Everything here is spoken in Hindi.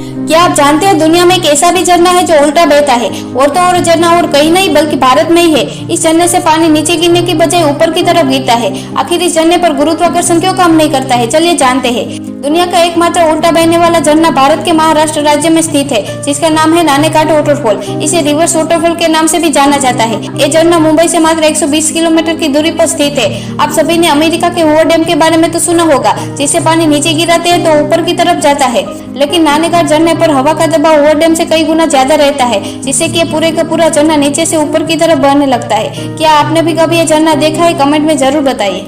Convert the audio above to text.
क्या आप जानते हैं दुनिया में एक ऐसा भी झरना है जो उल्टा बहता है, और तो और झरना और कहीं नहीं बल्कि भारत में ही है। इस झरने से पानी नीचे गिरने की बजाय ऊपर की तरफ गिरता है। आखिर इस झरने पर गुरुत्वाकर्षण क्यों काम नहीं करता है, चलिए जानते हैं। दुनिया का एकमात्र उल्टा बहने वाला झरना भारत के महाराष्ट्र राज्य में स्थित है, जिसका नाम है नानेकाट वाटरफॉल। इसे रिवर्स वाटरफॉल के नाम से भी जाना जाता है। ये झरना मुंबई से मात्र 120 किलोमीटर की दूरी पर स्थित है। आप सभी ने अमेरिका के हूवर डैम के बारे में तो सुना होगा, जिससे पानी नीचे गिराते हैं तो ऊपर की तरफ जाता है। लेकिन नानेकाट झरने पर हवा का दबाव हूवर डैम से कई गुना ज्यादा रहता है, जिससे कि पूरे का पूरा झरना नीचे से ऊपर की तरफ बहने लगता है। क्या आपने भी कभी ये झरना देखा है? कमेंट में जरूर बताइए।